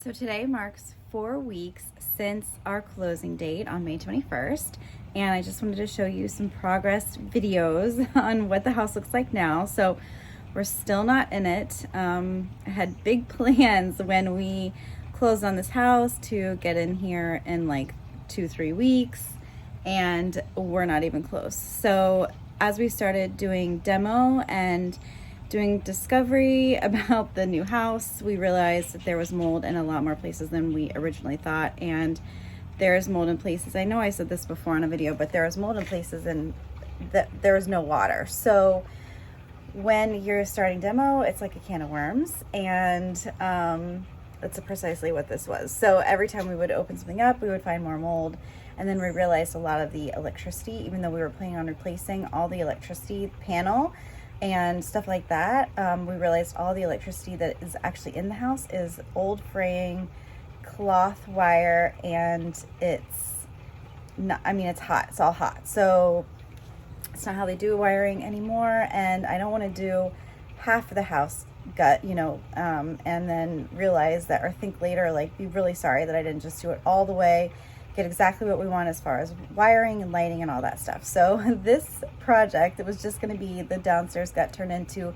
So today marks 4 weeks since our closing date on May 21st, and I just wanted to show you some progress videos on what the house looks like now. So we're still not in it. I had big plans when we closed on this house to get in here in like 2-3 weeks, and we're not even close. So as we started doing demo and doing discovery about the new house, we realized that there was mold in a lot more places than we originally thought. And there's mold in places, I know I said this before in a video, but there was mold in places and there was no water. So when you're starting demo, it's like a can of worms, and that's precisely what this was. So every time we would open something up, we would find more mold. And then we realized a lot of the electricity, even though we were planning on replacing all the electricity panel and stuff like that, we realized all the electricity that is actually in the house is old fraying cloth wire, and it's not, I mean, it's hot, it's all hot. So it's not how they do wiring anymore, and I don't want to do half of the house gut, and then realize that, or think later, like, be really sorry that I didn't just do it all the way, get exactly what we want as far as wiring and lighting and all that stuff. So this project, it was just going to be the downstairs gut turned into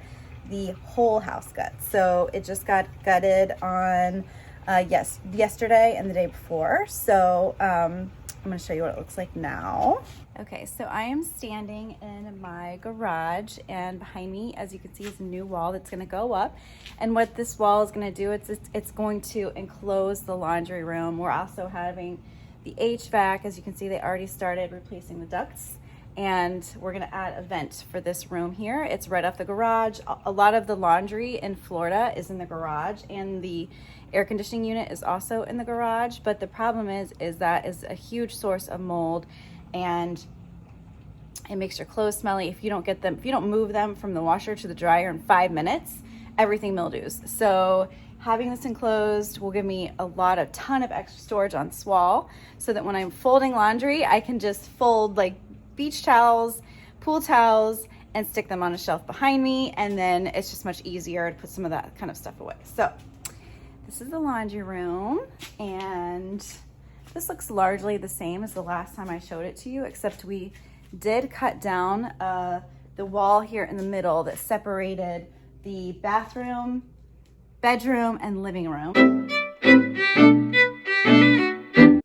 the whole house gut. So it just got gutted on yesterday and the day before. So I'm going to show you what it looks like now. Okay, so I am standing in my garage, and behind me, as you can see, is a new wall that's going to go up. And what this wall is going to do, it's going to enclose the laundry room. We're also having the HVAC, as you can see, they already started replacing the ducts, and we're gonna add a vent for this room here. It's right off the garage. A lot of the laundry in Florida is in the garage, and the air conditioning unit is also in the garage. But the problem is that is a huge source of mold, and it makes your clothes smelly. If you don't move them from the washer to the dryer in 5 minutes, everything mildews. So having this enclosed will give me a ton of extra storage on this wall, so that when I'm folding laundry, I can just fold like beach towels, pool towels, and stick them on a shelf behind me, and then it's just much easier to put some of that kind of stuff away. So this is the laundry room, and this looks largely the same as the last time I showed it to you, except we did cut down the wall here in the middle that separated the bathroom, bedroom, and living room.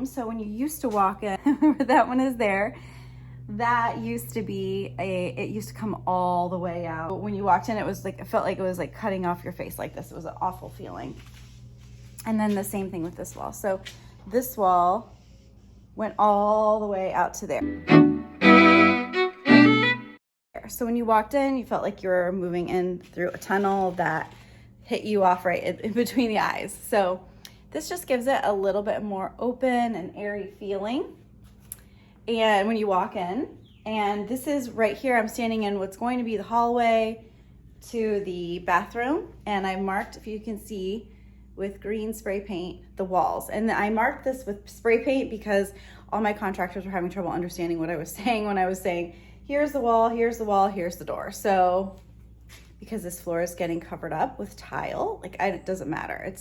So when you used to walk in, that one is there. That used to be it used to come all the way out. When you walked in, it felt like it was like cutting off your face like this. It was an awful feeling. And then the same thing with this wall. So this wall went all the way out to there. So when you walked in, you felt like you were moving in through a tunnel that hit you off right in between the eyes. So this just gives it a little bit more open and airy feeling. And when you walk in, and this is right here, I'm standing in what's going to be the hallway to the bathroom, and I marked, if you can see, with green spray paint the walls. And I marked this with spray paint because all my contractors were having trouble understanding what I was saying when I was saying, here's the wall, here's the wall, here's the door. So because this floor is getting covered up with tile, it doesn't matter.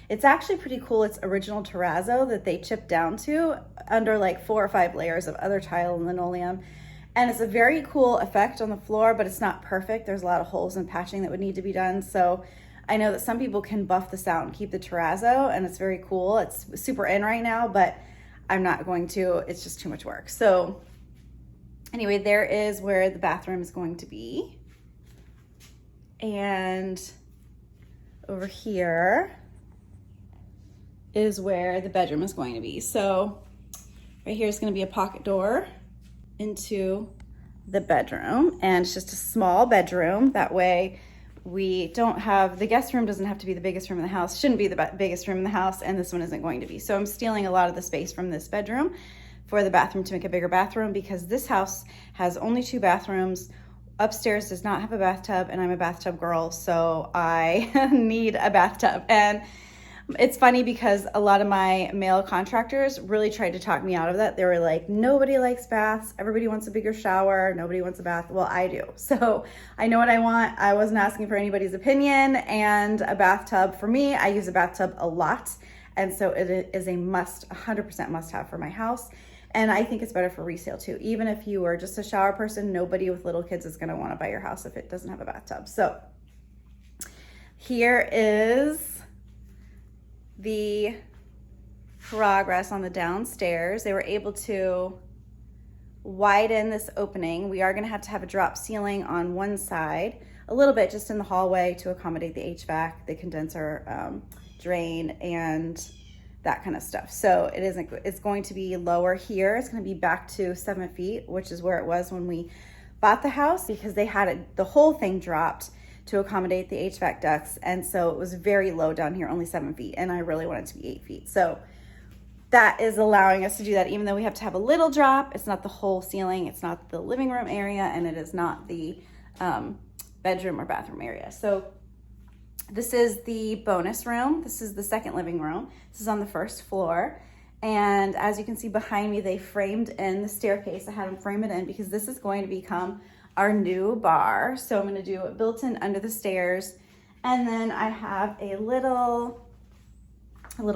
It's actually pretty cool. It's original terrazzo that they chipped down to under like 4 or 5 layers of other tile and linoleum. And it's a very cool effect on the floor, but it's not perfect. There's a lot of holes and patching that would need to be done. So I know that some people can buff this out and keep the terrazzo, and it's very cool. It's super in right now, but I'm not going to. It's just too much work. So anyway, there is where the bathroom is going to be. And over here is where the bedroom is going to be. So right here is going to be a pocket door into the bedroom, and it's just a small bedroom. That way we don't have, the guest room doesn't have to be the biggest room in the house, shouldn't be the biggest room in the house, and this one isn't going to be. So I'm stealing a lot of the space from this bedroom for the bathroom to make a bigger bathroom, because this house has only 2 bathrooms. Upstairs does not have a bathtub, and I'm a bathtub girl, so I need a bathtub. And it's funny because a lot of my male contractors really tried to talk me out of that. They were like, nobody likes baths. Everybody wants a bigger shower. Nobody wants a bath. Well, I do. So I know what I want. I wasn't asking for anybody's opinion. And a bathtub, for me, I use a bathtub a lot. And so it is a 100% must have for my house. And I think it's better for resale too. Even if you are just a shower person, nobody with little kids is gonna wanna buy your house if it doesn't have a bathtub. So here is the progress on the downstairs. They were able to widen this opening. We are gonna have to have a drop ceiling on one side, a little bit just in the hallway to accommodate the HVAC, the condenser drain, and that kind of stuff. So it's going to be lower here. It's going to be back to 7 feet, which is where it was when we bought the house, because they had it, the whole thing dropped to accommodate the HVAC ducts. And so it was very low down here, only 7 feet. And I really want it to be 8 feet. So that is allowing us to do that, even though we have to have a little drop. It's not the whole ceiling. It's not the living room area, and it is not the bedroom or bathroom area. So this is the bonus room. This is the second living room. This is on the first floor. And as you can see behind me, they framed in the staircase. I had them frame it in because this is going to become our new bar. So I'm gonna do it built in under the stairs. And then I have a little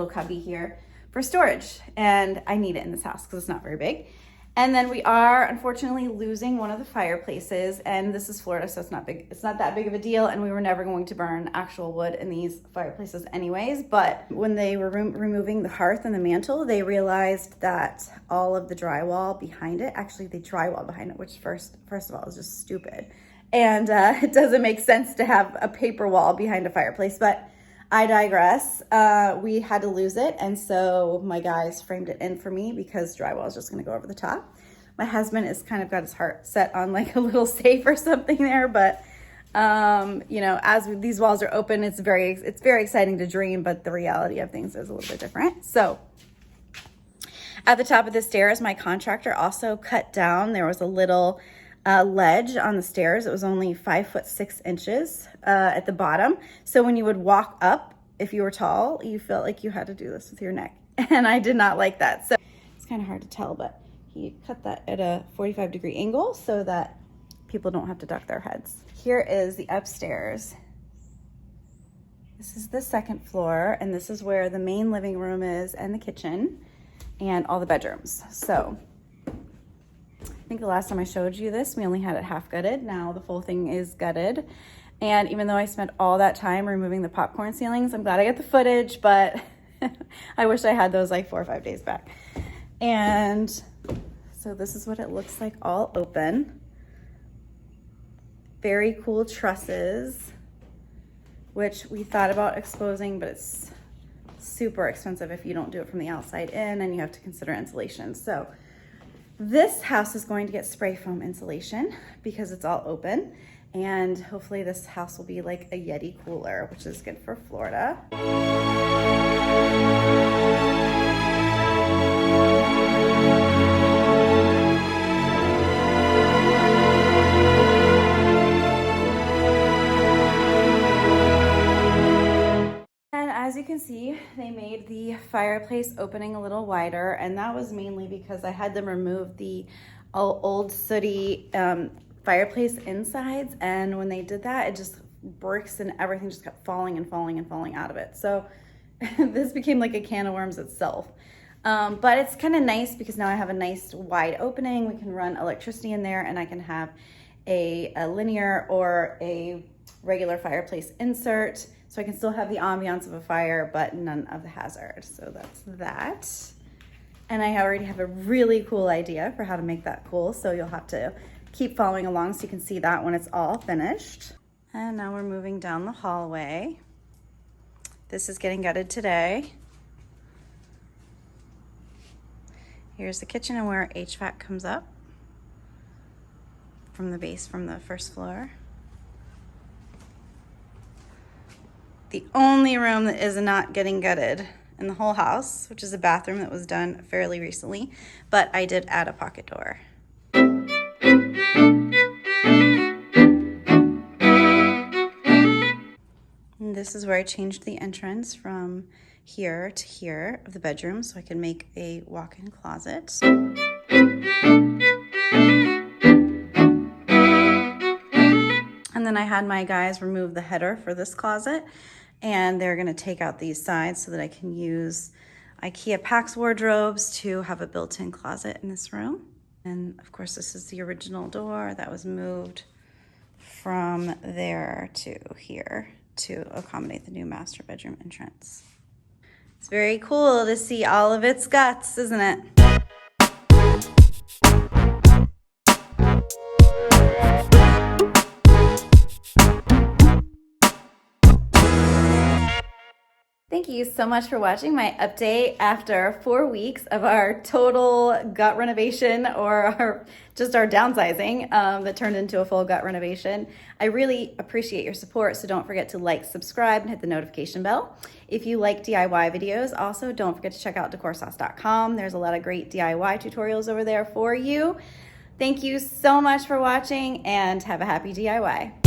cubby here for storage. And I need it in this house because it's not very big. And then we are unfortunately losing one of the fireplaces, and this is Florida, so it's not big. It's not that big of a deal, and we were never going to burn actual wood in these fireplaces anyways. But when they were removing the hearth and the mantle, they realized that all of the drywall behind it, actually the drywall behind it, which first of all is just stupid. And it doesn't make sense to have a paper wall behind a fireplace, but I digress. We had to lose it, and so my guys framed it in for me because drywall is just gonna go over the top. My husband has kind of got his heart set on like a little safe or something there, but you know, as these walls are open, it's very exciting to dream, but the reality of things is a little bit different. So at the top of the stairs, my contractor also cut down. There was a little ledge on the stairs. It was only 5'6" at the bottom. So when you would walk up, if you were tall, you felt like you had to do this with your neck. And I did not like that. So it's kind of hard to tell, but he cut that at a 45-degree angle so that people don't have to duck their heads. Here is the upstairs. This is the second floor, and this is where the main living room is, and the kitchen, and all the bedrooms. So I think the last time I showed you this, we only had it half gutted. Now the full thing is gutted. And even though I spent all that time removing the popcorn ceilings, I'm glad I got the footage, but I wish I had those like 4 or 5 days back. And so this is what it looks like all open. Very cool trusses, which we thought about exposing, but it's super expensive if you don't do it from the outside in, and you have to consider insulation. So this house is going to get spray foam insulation because it's all open, and hopefully this house will be like a Yeti cooler, which is good for Florida. As you can see, they made the fireplace opening a little wider, and that was mainly because I had them remove the old sooty fireplace insides, and when they did that, it just bricks and everything just kept falling and falling and falling out of it. So this became like a can of worms itself. But it's kind of nice because now I have a nice wide opening. We can run electricity in there, and I can have a linear or a regular fireplace insert. So I can still have the ambiance of a fire, but none of the hazard. So that's that. And I already have a really cool idea for how to make that cool. So you'll have to keep following along so you can see that when it's all finished. And now we're moving down the hallway. This is getting gutted today. Here's the kitchen and where HVAC comes up from the base from the first floor. The only room that is not getting gutted in the whole house, which is a bathroom that was done fairly recently, but I did add a pocket door. And this is where I changed the entrance from here to here of the bedroom so I can make a walk-in closet. And then I had my guys remove the header for this closet, And they're gonna take out these sides so that I can use IKEA PAX wardrobes to have a built-in closet in this room. And of course, this is the original door that was moved from there to here to accommodate the new master bedroom entrance. It's very cool to see all of its guts, isn't it? Thank you so much for watching my update after 4 weeks of our total gut renovation, or just our downsizing that turned into a full gut renovation. I really appreciate your support, so don't forget to like, subscribe, and hit the notification bell. If you like DIY videos, also don't forget to check out DecorSauce.com. There's a lot of great DIY tutorials over there for you. Thank you so much for watching, and have a happy DIY.